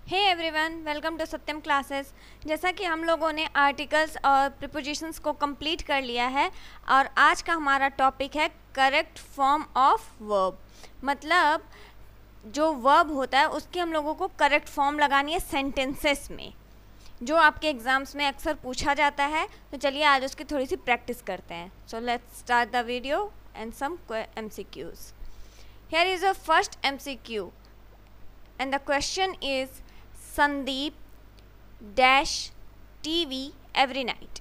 Hey everyone, welcome to Satyam classes. जैसा कि हम लोगों ने आर्टिकल्स और प्रीपोजिशंस को कंप्लीट कर लिया है और आज का हमारा टॉपिक है करेक्ट फॉर्म ऑफ वर्ब। मतलब जो वर्ब होता है उसकी हम लोगों को करेक्ट फॉर्म लगानी है सेंटेंसेस में, जो आपके एग्जाम्स में अक्सर पूछा जाता है। तो चलिए आज उसकी थोड़ी सी प्रैक्टिस करते हैं। So let's start the video and some MCQs. Here is a first MCQ and the question is Sandeep dash TV every night.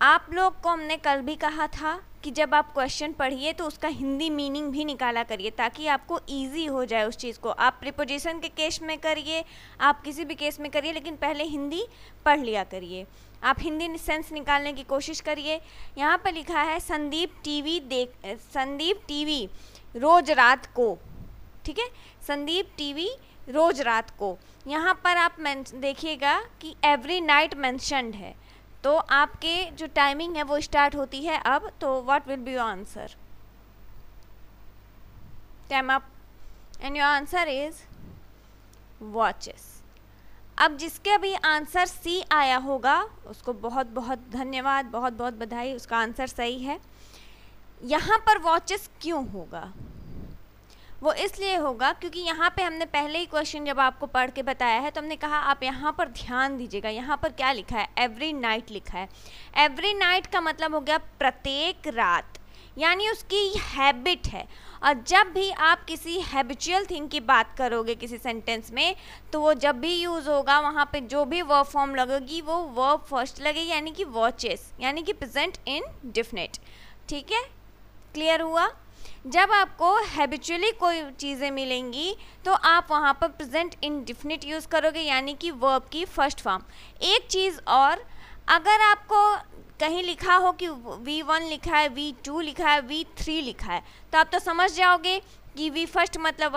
आप लोग को हमने कल भी कहा था कि जब आप क्वेश्चन पढ़िए तो उसका हिंदी मीनिंग भी निकाला करिए ताकि आपको इजी हो जाए उस चीज़ को। आप प्रीपोजिशन के केस में करिए, आप किसी भी केस में करिए, लेकिन पहले हिंदी पढ़ लिया करिए। आप हिंदी सेंस निकालने की कोशिश करिए। यहाँ पर लिखा है संदीप टीवी रोज रात को, ठीक है, संदीप टीवी रोज रात को। यहाँ पर आप देखिएगा कि एवरी नाइट मेंशन्ड है, तो आपके जो टाइमिंग है वो स्टार्ट होती है अब। तो what will be your answer? Time up and your answer is watches. अब जिसके अभी आंसर सी आया होगा उसको बहुत बहुत धन्यवाद, बहुत बहुत बधाई, उसका आंसर सही है। यहाँ पर वॉचेस क्यों होगा? वो इसलिए होगा क्योंकि यहाँ पे हमने पहले ही क्वेश्चन जब आपको पढ़ के बताया है तो हमने कहा आप यहाँ पर ध्यान दीजिएगा। यहाँ पर क्या लिखा है? एवरी नाइट लिखा है। एवरी नाइट का मतलब हो गया प्रत्येक रात, यानी उसकी हैबिट है। और जब भी आप किसी हैबिचुअल थिंग की बात करोगे किसी सेंटेंस में, तो वो जब भी यूज़ होगा वहाँ पे जो भी वर्ब फॉर्म लगेगी वो वर्ब फर्स्ट लगेगी, यानी कि वॉचेस, यानी कि प्रेजेंट इंडेफिनिट। ठीक है, क्लियर हुआ? जब आपको हैबिचुअली कोई चीज़ें मिलेंगी तो आप वहाँ पर प्रेजेंट इंडेफिनिट यूज़ करोगे, यानी कि वर्ब की फर्स्ट फॉर्म। एक चीज़ और, अगर आपको कहीं लिखा हो कि V1 लिखा है, V2 लिखा है, V3 लिखा है, तो आप तो समझ जाओगे कि V फर्स्ट मतलब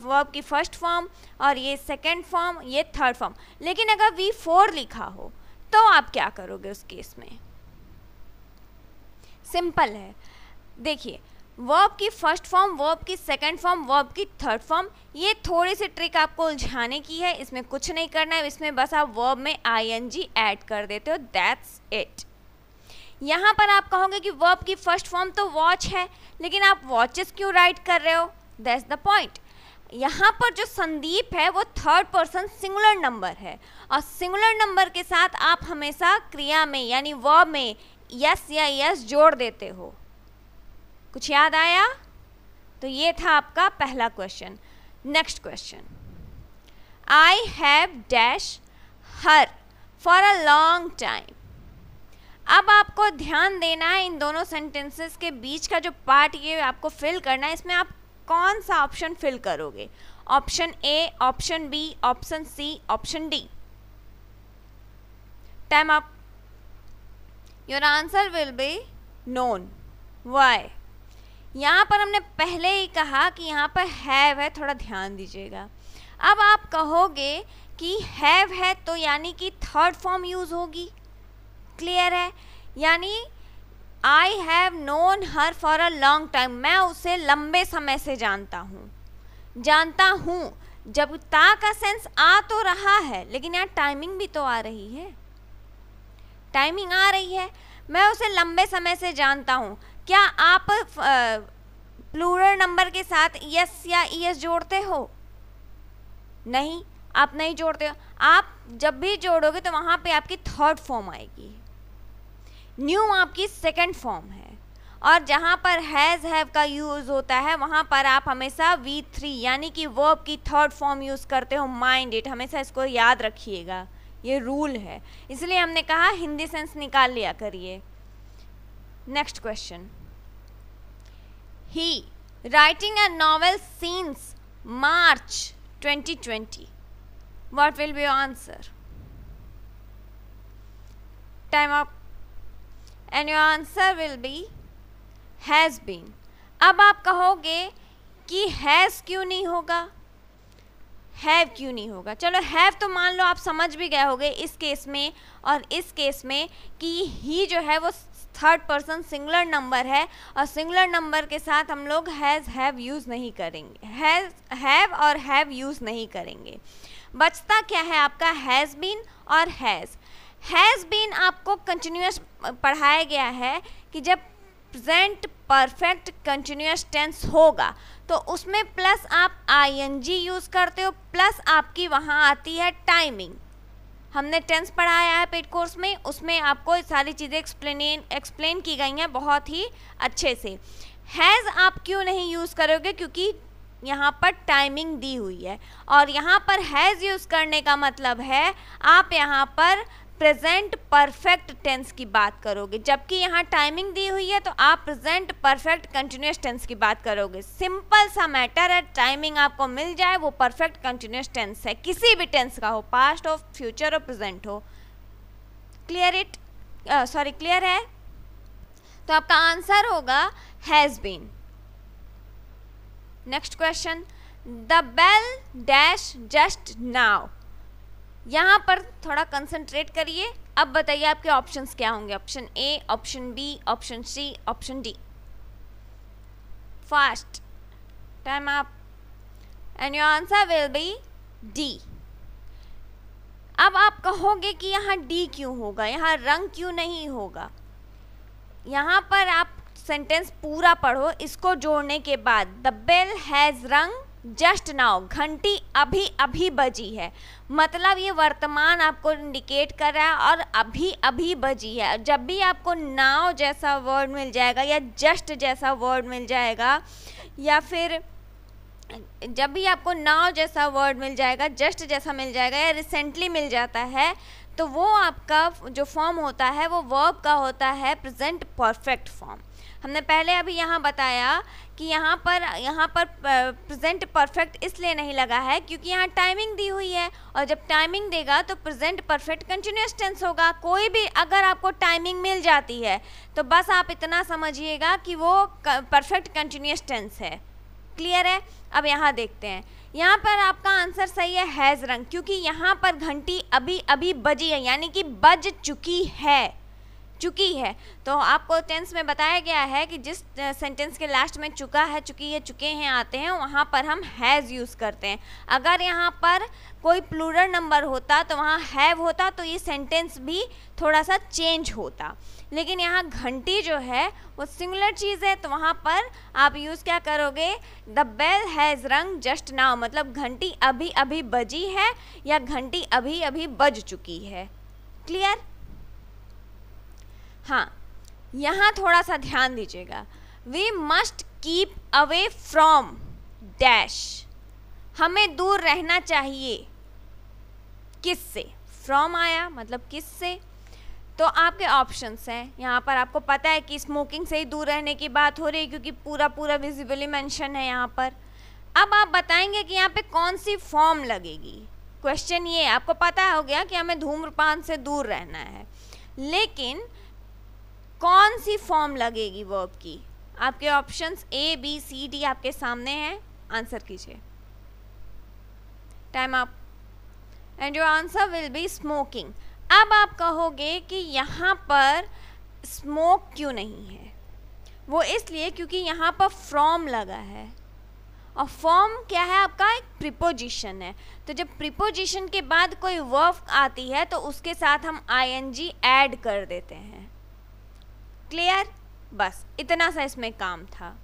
वर्ब की फर्स्ट फॉर्म और ये सेकेंड फॉर्म, ये थर्ड फॉर्म। लेकिन अगर V4 लिखा हो तो आप क्या करोगे उस केस में? सिंपल है, देखिए, वर्ब की फर्स्ट फॉर्म, वर्ब की सेकंड फॉर्म, वर्ब की थर्ड फॉर्म, ये थोड़ी सी ट्रिक आपको उलझाने की है। इसमें कुछ नहीं करना है, इसमें बस आप वर्ब में ing ऐड कर देते हो, दैट्स इट। यहाँ पर आप कहोगे कि वर्ब की फर्स्ट फॉर्म तो वॉच है, लेकिन आप वॉचेस क्यों राइट कर रहे हो? That's the point. यहाँ पर जो संदीप है वो थर्ड पर्सन सिंगुलर नंबर है, और सिंगुलर नंबर के साथ आप हमेशा क्रिया में यानी वर्ब में यस या यस जोड़ देते हो। कुछ याद आया? तो ये था आपका पहला question. Next question, I have dash her for a long time. अब आपको ध्यान देना है इन दोनों सेंटेंसेस के बीच का जो पार्ट ये आपको फिल करना है। इसमें आप कौन सा ऑप्शन फिल करोगे? Option A, option B, option C, option D? Time up. Your answer will be known. Why? यहाँ पर हमने पहले ही कहा कि यहाँ पर हैव है, थोड़ा ध्यान दीजिएगा। अब आप कहोगे कि हैव है तो यानी कि थर्ड फॉर्म यूज़ होगी, क्लियर है? यानी I have known her for a long time, मैं उसे लंबे समय से जानता हूँ। जब ता का सेंस आ तो रहा है, लेकिन यहाँ टाइमिंग भी तो आ रही है, टाइमिंग आ रही है। मैं उसे लंबे समय से जानता हूँ। क्या आप प्लूरल नंबर के साथ यस या ईएस जोड़ते हो? नहीं, आप नहीं जोड़ते हो। आप जब भी जोड़ोगे तो वहाँ पे आपकी थर्ड फॉर्म आएगी, न्यू आपकी सेकंड फॉर्म है। और जहाँ पर हैज़ हैव का यूज़ होता है वहाँ पर आप हमेशा V3 यानी कि वर्ब की थर्ड फॉर्म यूज़ करते हो। माइंड इट, हमेशा इसको याद रखिएगा, ये रूल है। इसलिए हमने कहा हिंदी सेंस निकाल लिया करिए। Next question, he writing a novel since March 2020. What will be your answer? Time up. And your answer will be has been. अब आप कहोगे कि has क्यों नहीं होगा? हैव क्यों नहीं होगा? चलो हैव तो मान लो आप समझ भी गए होगे इस केस में और इस केस में कि ही जो है वो थर्ड पर्सन सिंगुलर नंबर है और सिंगुलर नंबर के साथ हम लोग हैज़ हैव यूज़ नहीं करेंगे, हैव और हैव यूज़ नहीं करेंगे। बचता क्या है आपका? हैज़ बीन और हैज़ बीन आपको कंटिन्यूअस पढ़ाया गया है कि जब प्रेजेंट परफेक्ट कंटिन्यूअस टेंस होगा तो उसमें प्लस आप आईएनजी यूज़ करते हो, प्लस आपकी वहाँ आती है टाइमिंग। हमने टेंस पढ़ाया है पेड कोर्स में, उसमें आपको सारी चीज़ें एक्सप्लेन की गई हैं बहुत ही अच्छे से। हैज़ आप क्यों नहीं यूज़ करोगे? क्योंकि यहाँ पर टाइमिंग दी हुई है और यहाँ पर हैज़ यूज़ करने का मतलब है आप यहाँ पर प्रेजेंट परफेक्ट टेंस की बात करोगे, जबकि यहाँ टाइमिंग दी हुई है तो आप प्रेजेंट परफेक्ट कंटिन्यूअस टेंस की बात करोगे। सिंपल सा मैटर है, टाइमिंग आपको मिल जाए वो परफेक्ट कंटिन्यूअस टेंस है, किसी भी टेंस का हो, पास्ट हो, फ्यूचर हो, प्रेजेंट हो। क्लियर है? तो आपका आंसर होगा has been. Next question, the bell dash just now. यहाँ पर थोड़ा कंसंट्रेट करिए। अब बताइए आपके ऑप्शंस क्या होंगे? Option A, option B, option C, option D. Fast time up and your answer will be D. अब आप कहोगे कि यहाँ डी क्यों होगा, यहाँ रंग क्यों नहीं होगा? यहाँ पर आप सेंटेंस पूरा पढ़ो, इसको जोड़ने के बाद द बेल हैज़ रंग जस्ट नाउ, घंटी अभी अभी बजी है, मतलब ये वर्तमान आपको इंडिकेट कर रहा है और अभी अभी बजी है। जब भी आपको नाउ जैसा वर्ड मिल जाएगा या जस्ट जैसा वर्ड मिल जाएगा या फिर जब भी आपको नाउ जैसा वर्ड मिल जाएगा, जस्ट जैसा मिल जाएगा या रिसेंटली मिल जाता है तो वो आपका जो फॉर्म होता है वो वर्ब का होता है प्रेजेंट परफेक्ट फॉर्म। हमने पहले अभी यहाँ बताया कि यहाँ पर प्रेजेंट परफेक्ट इसलिए नहीं लगा है क्योंकि यहाँ टाइमिंग दी हुई है और जब टाइमिंग देगा तो प्रेजेंट परफेक्ट कंटिन्यूअस टेंस होगा। कोई भी अगर आपको टाइमिंग मिल जाती है तो बस आप इतना समझिएगा कि वो परफेक्ट कंटिन्यूअस टेंस है। क्लियर है? अब यहाँ देखते हैं, यहाँ पर आपका आंसर सही है हैज़ रंग, क्योंकि यहाँ पर घंटी अभी अभी बजी है, यानी कि बज चुकी है। तो आपको टेंस में बताया गया है कि जिस सेंटेंस के लास्ट में चुका है, चुकी है, चुके हैं आते हैं, वहाँ पर हम हैज़ यूज़ करते हैं। अगर यहाँ पर कोई प्लूरल नंबर होता तो वहाँ हैव होता तो ये सेंटेंस भी थोड़ा सा चेंज होता, लेकिन यहाँ घंटी जो है वो सिंगुलर चीज़ है तो वहाँ पर आप यूज़ क्या करोगे? द बेल हैज़ रंग जस्ट नाउ, मतलब घंटी अभी अभी बजी है या घंटी अभी अभी बज चुकी है। क्लियर? हाँ, यहाँ थोड़ा सा ध्यान दीजिएगा। We must keep away from dash, हमें दूर रहना चाहिए। किससे? फ्रॉम आया मतलब किससे? तो आपके ऑप्शंस हैं, यहाँ पर आपको पता है कि स्मोकिंग से ही दूर रहने की बात हो रही है क्योंकि पूरा विजिबली मेंशन है यहाँ पर। अब आप बताएंगे कि यहाँ पे कौन सी फॉर्म लगेगी। क्वेश्चन ये आपको पता हो गया कि हमें धूम्रपान से दूर रहना है, लेकिन कौन सी फॉर्म लगेगी वर्ब की? आपके options A, B, C, D आपके सामने हैं, आंसर कीजिए। Time up and your answer will be smoking. अब आप कहोगे कि यहाँ पर स्मोक क्यों नहीं है? वो इसलिए क्योंकि यहाँ पर फ्रॉम लगा है और फॉर्म क्या है आपका? एक प्रीपोजिशन है। तो जब प्रीपोजिशन के बाद कोई वर्ब आती है तो उसके साथ हम आईएनजी ऐड कर देते हैं। क्लियर? बस इतना सा इसमें काम था।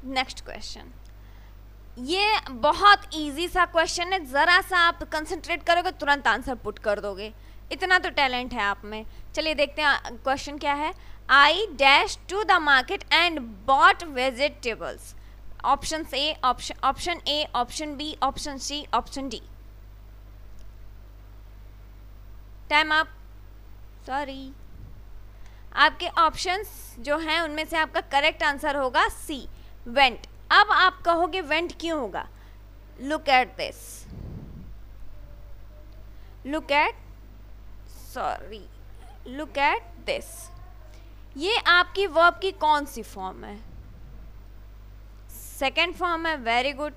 नेक्स्ट क्वेश्चन, ये बहुत इजी सा क्वेश्चन है, ज़रा सा आप कंसंट्रेट करोगे तुरंत आंसर पुट कर दोगे, इतना तो टैलेंट है आप में। चलिए देखते हैं क्वेश्चन क्या है। I dash to the market and bought vegetables. Option A, option B, option C, option D. Time up. Sorry, आपके ऑप्शंस जो हैं उनमें से आपका करेक्ट आंसर होगा सी, वेंट। अब आप कहोगे वेंट क्यों होगा? Look at this, look at this. ये आपकी वर्ब की कौन सी फॉर्म है? सेकेंड फॉर्म है। Very good.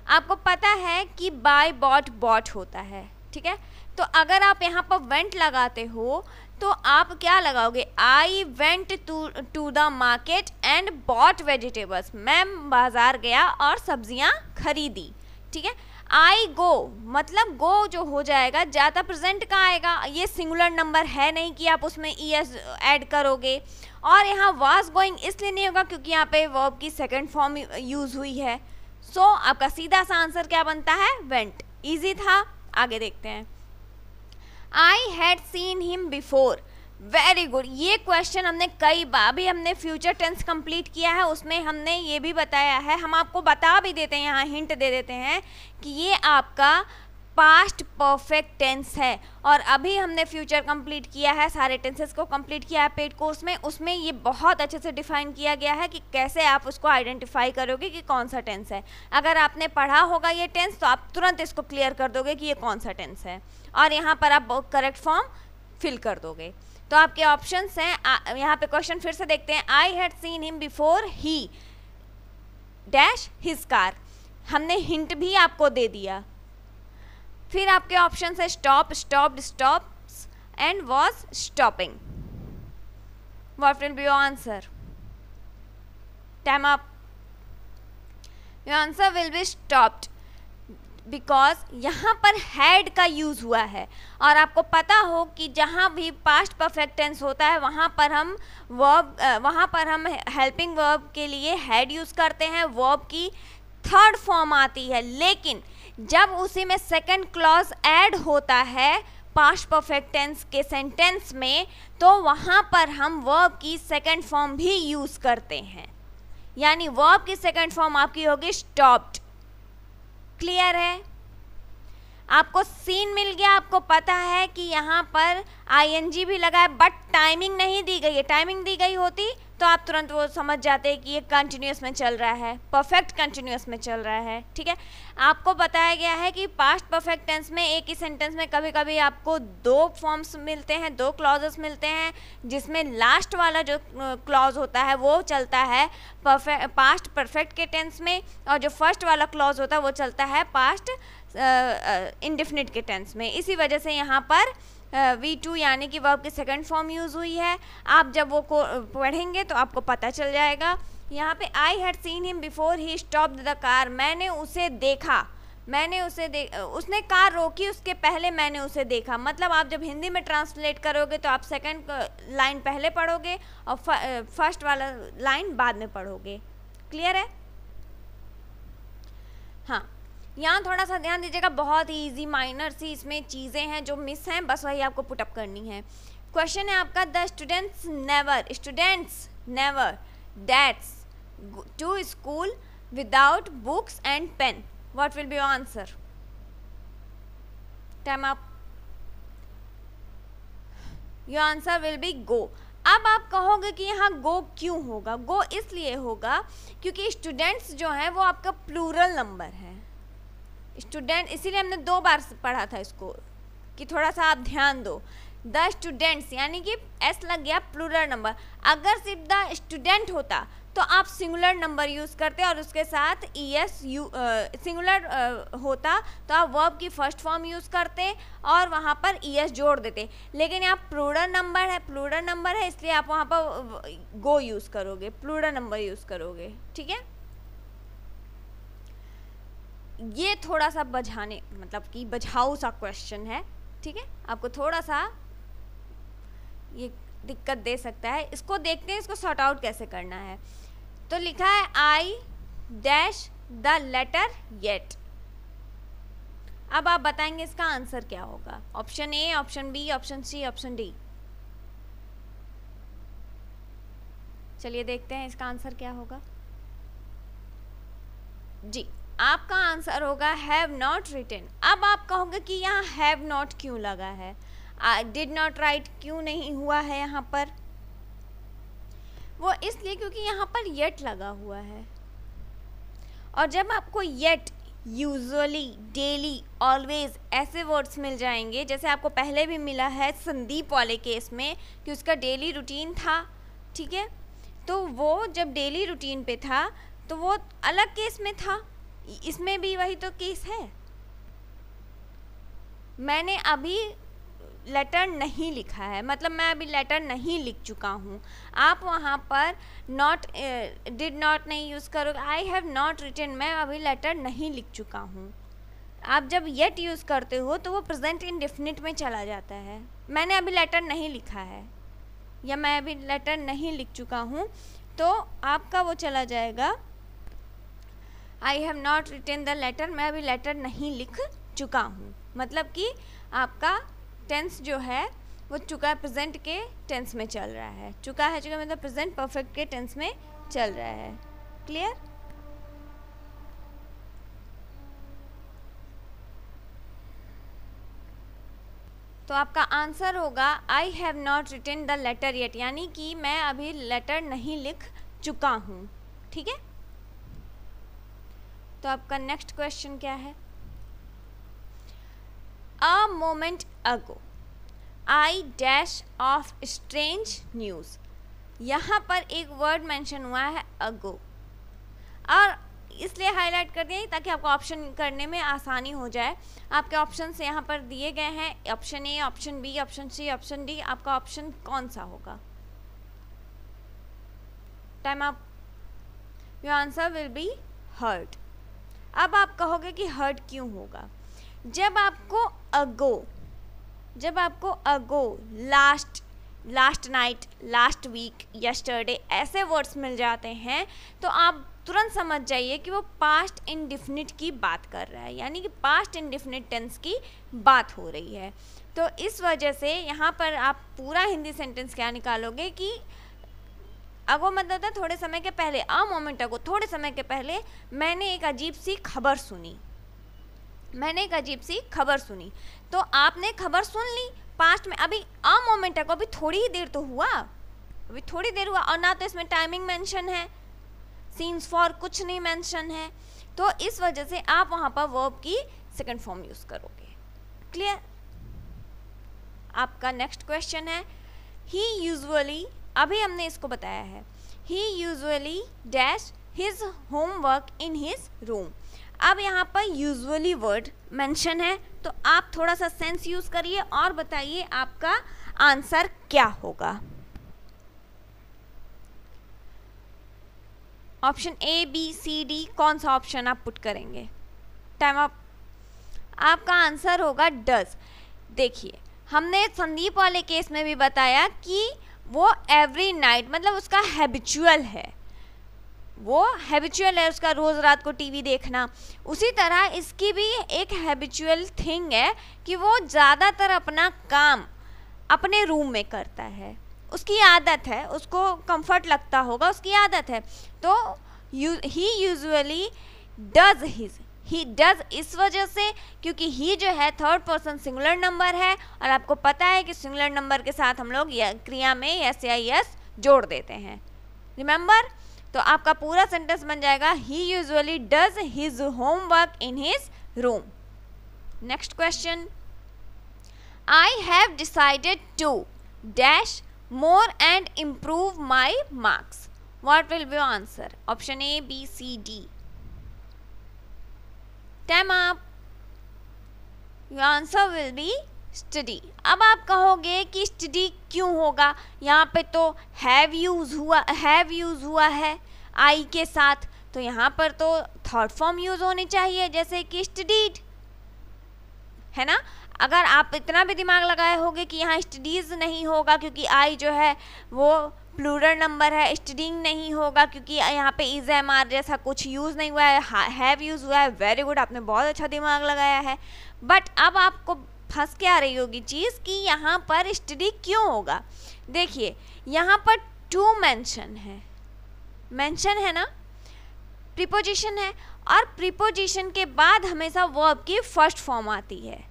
आपको पता है कि बाय बॉट बॉट होता है, ठीक है। तो अगर आप यहाँ पर वेंट लगाते हो तो आप क्या लगाओगे, I went to the market and bought vegetables, मैं बाजार गया और सब्जियां खरीदी, ठीक है। आई गो मतलब गो जो हो जाएगा ज़्यादा प्रेजेंट का आएगा, ये सिंगुलर नंबर है नहीं कि आप उसमें ईएस ऐड करोगे। और यहाँ वाज गोइंग इसलिए नहीं होगा क्योंकि यहाँ पे वर्ब की सेकंड फॉर्म यूज हुई है। सो आपका सीधा सा आंसर क्या बनता है, वेंट। इजी था, आगे देखते हैं। I had seen him before, very good. ये क्वेश्चन हमने कई बार भी हमने फ्यूचर टेंस कंप्लीट किया है, उसमें हमने ये भी बताया है, हम आपको बता भी देते हैं, यहाँ हिंट दे देते हैं कि ये आपका पास्ट परफेक्ट टेंस है। और अभी हमने फ्यूचर कंप्लीट किया है, सारे टेंसेस को कंप्लीट किया है पेड कोर्स में, उसमें ये बहुत अच्छे से डिफाइन किया गया है कि कैसे आप उसको आइडेंटिफाई करोगे कि कौन सा टेंस है। अगर आपने पढ़ा होगा ये टेंस तो आप तुरंत इसको क्लियर कर दोगे कि ये कौन सा टेंस है, और यहाँ पर आप करेक्ट फॉर्म फिल कर दोगे। तो आपके ऑप्शंस हैं, यहाँ पे क्वेश्चन फिर से देखते हैं। I had seen him before he dash his car, हमने हिंट भी आपको दे दिया। फिर आपके ऑप्शन है stop, stopped, stops and was stopping. What will be your answer? Time up. Your answer will be stopped because यहाँ पर हैड का यूज़ हुआ है, और आपको पता हो कि जहाँ भी पास्ट परफेक्ट टेंस होता है वहाँ पर हम हेल्पिंग वर्ब के लिए हैड यूज़ करते हैं, वर्ब की थर्ड फॉर्म आती है। लेकिन जब उसी में सेकंड क्लॉज ऐड होता है पास्ट परफेक्ट टेंस के सेंटेंस में, तो वहाँ पर हम वर्ब की सेकंड फॉर्म भी यूज़ करते हैं, यानी वर्ब की सेकंड फॉर्म आपकी होगी स्टॉप्ड। क्लियर है? आपको सीन मिल गया, आपको पता है कि यहाँ पर आईएनजी भी लगा है, बट टाइमिंग नहीं दी गई है। टाइमिंग दी गई होती तो आप तुरंत वो समझ जाते कि ये कंटिन्यूस में चल रहा है, परफेक्ट कंटिन्यूस में चल रहा है, ठीक है। आपको बताया गया है कि पास्ट परफेक्ट टेंस में एक ही सेंटेंस में कभी कभी आपको दो फॉर्म्स मिलते हैं, दो क्लॉजेस मिलते हैं, जिसमें लास्ट वाला जो क्लॉज होता है वो चलता है पास्ट परफेक्ट के टेंस में, और जो फर्स्ट वाला क्लॉज होता है वो चलता है पास्ट इंडेफिनिट के टेंस में। इसी वजह से यहाँ पर V2 यानी कि वर्ब की सेकंड फॉर्म यूज़ हुई है। आप जब वो को पढ़ेंगे तो आपको पता चल जाएगा। यहाँ पे I had seen him before he stopped the car, मैंने उसे देखा, उसने कार रोकी उसके पहले मैंने उसे देखा। मतलब आप जब हिंदी में ट्रांसलेट करोगे तो आप सेकंड लाइन पहले पढ़ोगे और फर्स्ट वाला लाइन बाद में पढ़ोगे। क्लियर है? हाँ, यहाँ थोड़ा सा ध्यान दीजिएगा, बहुत ही इजी माइनर सी इसमें चीज़ें हैं जो मिस हैं, बस वही आपको पुटअप करनी है। क्वेश्चन है आपका, the students never that's to school without books and pen, what will be your answer? Time up. Your answer will be go. अब आप कहोगे कि यहाँ गो क्यों होगा? गो इसलिए होगा क्योंकि स्टूडेंट्स जो हैं वो आपका प्लूरल नंबर है। स्टूडेंट, इसीलिए हमने 2 बार पढ़ा था इसको कि थोड़ा सा आप ध्यान दो। द स्टूडेंट्स यानी कि एस लग गया प्लूरल नंबर। अगर सिर्फ द स्टूडेंट होता तो आप सिंगुलर नंबर यूज़ करते और उसके साथ सिंगुलर होता तो आप वर्ब की फर्स्ट फॉर्म यूज़ करते और वहाँ पर ईएस जोड़ देते। लेकिन यहाँ प्लूरल नंबर है इसलिए आप वहाँ पर गो यूज़ करोगे, प्लूरल नंबर यूज़ करोगे, ठीक है। ये थोड़ा सा बझाऊ सा क्वेश्चन है, ठीक है, आपको थोड़ा सा ये दिक्कत दे सकता है। इसको देखते हैं, इसको सॉर्ट आउट कैसे करना है। तो लिखा है I dash the letter yet. अब आप बताएंगे इसका आंसर क्या होगा? Option A, option B, option C, option D. चलिए देखते हैं इसका आंसर क्या होगा। जी, आपका आंसर होगा हैव नॉट रिटन। अब आप कहोगे कि यहाँ हैव नॉट क्यों लगा है, डिड नॉट राइट क्यों नहीं हुआ है यहाँ पर? वो इसलिए क्योंकि यहाँ पर येट लगा हुआ है, और जब आपको येट, यूजुअली, डेली, ऑलवेज ऐसे वर्ड्स मिल जाएंगे, जैसे आपको पहले भी मिला है संदीप वाले केस में कि उसका डेली रूटीन था, ठीक है, तो वो जब डेली रूटीन पे था तो वो अलग केस में था, इसमें भी वही तो केस है, मैंने अभी लेटर नहीं लिखा है, मतलब मैं अभी लेटर नहीं लिख चुका हूँ। आप वहाँ पर नॉट डिड नॉट नहीं यूज़ करोगे, आई हैव नॉट रिटन, मैं अभी लेटर नहीं लिख चुका हूँ। आप जब येट यूज़ करते हो तो वो प्रेजेंट इंडेफिनिट में चला जाता है, मैंने अभी लेटर नहीं लिखा है या मैं अभी लेटर नहीं लिख चुका हूँ, तो आपका वो चला जाएगा I have not written the letter, मैं अभी लेटर नहीं लिख चुका हूँ। मतलब कि आपका टेंस जो है वो चुका प्रेजेंट के टेंस में चल रहा है, चुका है चुका मतलब प्रेजेंट परफेक्ट के टेंस में चल रहा है। क्लियर? तो आपका आंसर होगा I have not written the letter yet, यानी कि मैं अभी लेटर नहीं लिख चुका हूँ। ठीक है, तो आपका नेक्स्ट क्वेश्चन क्या है? A moment ago I dash of strange news, यहाँ पर एक वर्ड मेंशन हुआ है अगो, और इसलिए हाईलाइट कर दिया ताकि आपको ऑप्शन करने में आसानी हो जाए। आपके ऑप्शन से यहाँ पर दिए गए हैं, option A, option B, option C, option D, आपका ऑप्शन कौन सा होगा? Time up. Your answer will be hurt. अब आप कहोगे कि हर्ट क्यों होगा? जब आपको ago, last night, last week, yesterday ऐसे वर्ड्स मिल जाते हैं तो आप तुरंत समझ जाइए कि वो पास्ट इंडेफिनिट की बात कर रहा है, यानी कि पास्ट इंडेफिनिट टेंस की बात हो रही है। तो इस वजह से यहाँ पर आप पूरा हिंदी सेंटेंस क्या निकालोगे कि अगो मतलब था थोड़े समय के पहले, अ मोमेंट अगो, थोड़े समय के पहले मैंने एक अजीब सी खबर सुनी, तो आपने खबर सुन ली पास्ट में, अभी अ मोमेंट अगो, अभी थोड़ी ही देर तो हुआ, और ना तो इसमें टाइमिंग मेंशन है, सीन्स फॉर कुछ नहीं मेंशन है, तो इस वजह से आप वहाँ पर वर्ब की सेकंड फॉर्म यूज़ करोगे। क्लियर? आपका नेक्स्ट क्वेश्चन है ही यूजुअली, अभी हमने इसको बताया है, he usually dash his homework in his room. अब यहाँ पर यूजुअली वर्ड मेंशन है, तो आप थोड़ा सा सेंस यूज़ करिए और बताइए आपका आंसर क्या होगा। Option A, B, C, D, कौन सा ऑप्शन आप पुट करेंगे? Time up. आपका आंसर होगा डज। देखिए, हमने संदीप वाले केस में भी बताया कि वो एवरी नाइट मतलब उसका हैबिचुअल है, उसका रोज़ रात को टीवी देखना। उसी तरह इसकी भी एक हैबिचुअल थिंग है कि वो ज़्यादातर अपना काम अपने रूम में करता है, उसकी आदत है, उसको कंफर्ट लगता होगा, उसकी आदत है। तो ही यूजुअली डज ही डज इस वजह से क्योंकि ही जो है थर्ड पर्सन सिंगुलर नंबर है, और आपको पता है कि सिंगुलर नंबर के साथ हम लोग क्रिया में एस या एस जोड़ देते हैं, रिमेंबर। तो आपका पूरा सेंटेंस बन जाएगा he usually does his homework in his room. Next question, I have decided to dash more and improve my marks. What will be your answer? Option A, B, C, D. Time up. Your answer will be study. अब आप कहोगे कि study क्यों होगा? यहाँ पे तो have use हुआ है I के साथ, तो यहाँ पर तो थर्ड फॉर्म यूज़ होनी चाहिए, जैसे कि studied, है ना। अगर आप इतना भी दिमाग लगाए होगे कि यहाँ स्टडीज़ नहीं होगा क्योंकि आई जो है वो प्लूरल नंबर है, स्टडीइंग नहीं होगा क्योंकि यहाँ पे इज एम आर जैसा कुछ यूज़ नहीं हुआ है, हैव यूज़ हुआ है, वेरी गुड, आपने बहुत अच्छा दिमाग लगाया है। बट अब आपको फंस के आ रही होगी चीज़ कि यहाँ पर स्टडी क्यों होगा। देखिए, यहाँ पर टू मेंशन है ना, प्रीपोजिशन है, और प्रीपोजिशन के बाद हमेशा वर्ब की फर्स्ट फॉर्म आती है।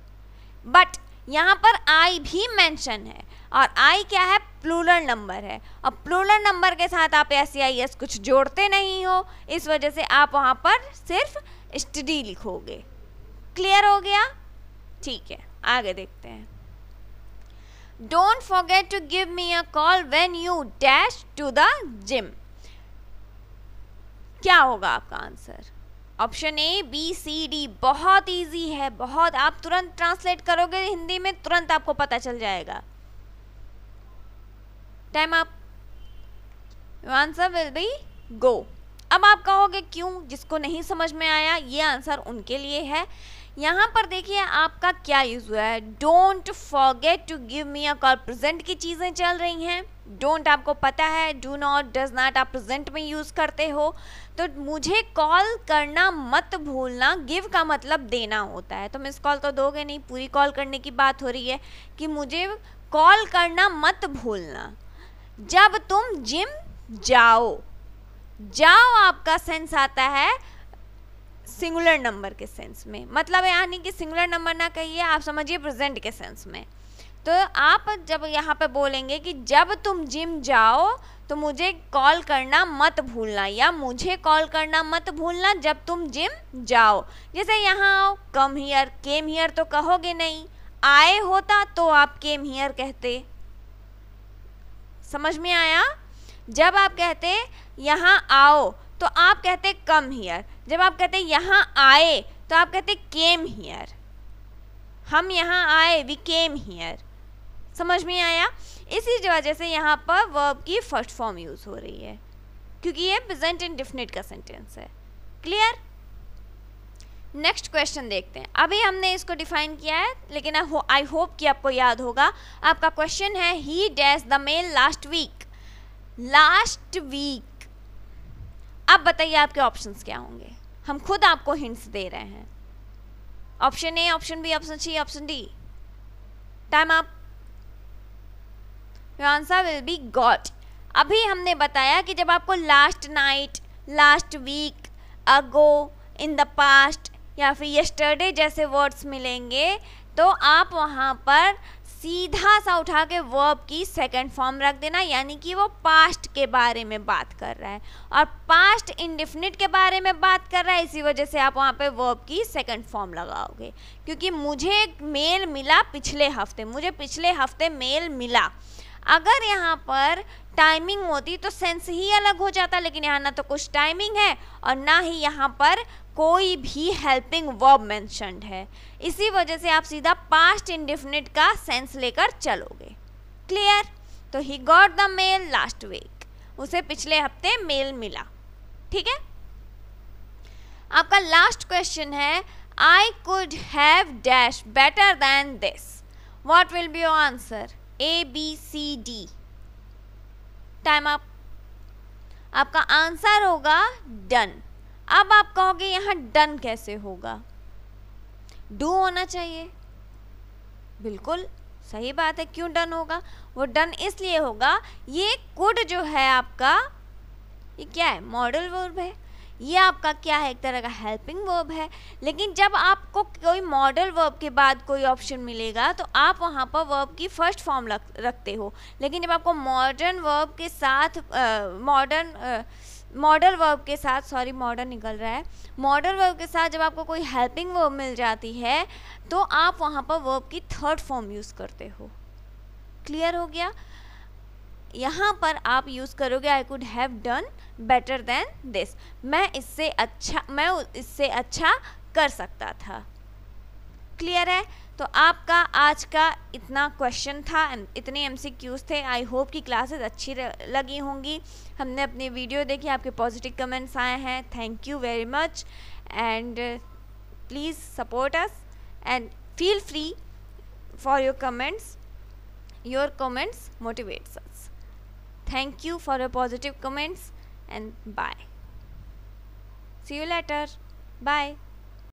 बट यहाँ पर आई भी मेंशन है, और आई क्या है? प्लूरल नंबर है, और प्लूरल नंबर के साथ आप एस या एस कुछ जोड़ते नहीं हो, इस वजह से आप वहाँ पर सिर्फ स्टडी लिखोगे। क्लियर हो गया? ठीक है, आगे देखते हैं। Don't forget to give me a call when you dash to the gym. क्या होगा आपका answer? Option A, B, C, D. बहुत इजी है, बहुत। आप तुरंत ट्रांसलेट करोगे हिंदी में, तुरंत आपको पता चल जाएगा। Time up. Answer will be go. अब आप कहोगे क्यों, जिसको नहीं समझ में आया ये आंसर उनके लिए है। यहाँ पर देखिए आपका क्या यूज हुआ है, don't forget to give me a call. Present की चीजें चल रही हैं। डोंट आपको पता है, डू नॉट, डज नॉट आप प्रेजेंट में यूज करते हो। तो मुझे कॉल करना मत भूलना, गिव का मतलब देना होता है। तो मिस कॉल तो दोगे नहीं, पूरी कॉल करने की बात हो रही है कि मुझे कॉल करना मत भूलना जब तुम जिम जाओ। जाओ आपका सेंस आता है सिंगुलर नंबर के सेंस में, मतलब यानी कि सिंगुलर नंबर ना कहिए, आप समझिए प्रेजेंट के सेंस में। तो आप जब यहाँ पे बोलेंगे कि जब तुम जिम जाओ तो मुझे कॉल करना मत भूलना, या मुझे कॉल करना मत भूलना जब तुम जिम जाओ। जैसे यहाँ आओ, कम हियर, केम हियर तो कहोगे नहीं। आए होता तो आप केम हियर कहते। समझ में आया? जब आप कहते यहाँ आओ तो आप कहते कम हियर। जब आप कहते यहाँ आए तो आप कहते केम हियर। हम यहाँ आए, वी केम हियर। समझ में आया? इसी वजह से यहाँ पर वर्ब की फर्स्ट फॉर्म यूज हो रही है, क्योंकि ये प्रेजेंट इंडेफिनिट का सेंटेंस है। क्लियर? नेक्स्ट क्वेश्चन देखते हैं। अभी हमने इसको डिफाइन किया है, लेकिन आई होप कि आपको याद होगा। आपका क्वेश्चन है, he dash the mail last week. Last week. अब बताइए आपके ऑप्शंस क्या होंगे। हम खुद आपको हिंट्स दे रहे हैं। Option A, option B, option C, option D. Time up. Your answer will be got. अभी हमने बताया कि जब आपको last night, last week, ago, in the past या फिर यस्टरडे जैसे वर्ड्स मिलेंगे तो आप वहाँ पर सीधा सा उठा के वर्ब की सेकंड फॉर्म रख देना, यानी कि वो पास्ट के बारे में बात कर रहा है और पास्ट इंडेफिनिट के बारे में बात कर रहा है। इसी वजह से आप वहाँ पे वर्ब की सेकंड फॉर्म लगाओगे, क्योंकि मुझे मेल मिला पिछले हफ्ते, मुझे पिछले हफ्ते मेल मिला। अगर यहाँ पर टाइमिंग होती तो सेंस ही अलग हो जाता, लेकिन यहाँ ना तो कुछ टाइमिंग है और ना ही यहाँ पर कोई भी हेल्पिंग वर्ब मेंशन्ड है। इसी वजह से आप सीधा पास्ट इंडेफिनिट का सेंस लेकर चलोगे। क्लियर? तो he got the mail last week, उसे पिछले हफ्ते मेल मिला। ठीक है? आपका लास्ट क्वेश्चन है, I could have dash better than this. What will be your answer? A, B, C, D. Time up. आपका आंसर होगा डन। अब आप कहोगे यहाँ डन कैसे होगा? डू होना चाहिए। बिल्कुल सही बात है। क्यों डन होगा? वो डन इसलिए होगा, ये कुड जो है आपका, ये क्या है? मॉडल वर्ब है। ये आपका क्या है? एक तरह का हेल्पिंग वर्ब है। लेकिन जब आपको कोई मॉडल वर्ब के बाद कोई ऑप्शन मिलेगा तो आप वहाँ पर वर्ब की फर्स्ट फॉर्म रखते हो। लेकिन जब आपको मॉडर्न वर्ब के साथ मॉडल वर्ब के साथ, सॉरी मॉडर्न निकल रहा है, मॉडल वर्ब के साथ जब आपको कोई हेल्पिंग वर्ब मिल जाती है तो आप वहाँ पर वर्ब की थर्ड फॉर्म यूज़ करते हो। क्लियर हो गया? यहाँ पर आप यूज़ करोगे आई could have done better than this. मैं इससे अच्छा कर सकता था। क्लियर है? तो आपका आज का इतना क्वेश्चन था, इतने एमसीक्यूज थे। आई होप कि क्लासेस अच्छी लगी होंगी। हमने अपनी वीडियो देखी, आपके पॉजिटिव कमेंट्स आए हैं। Thank you very much and please support us and feel free for your comments. Your comments motivates us. Thank you for your positive comments and bye. See you later. Bye.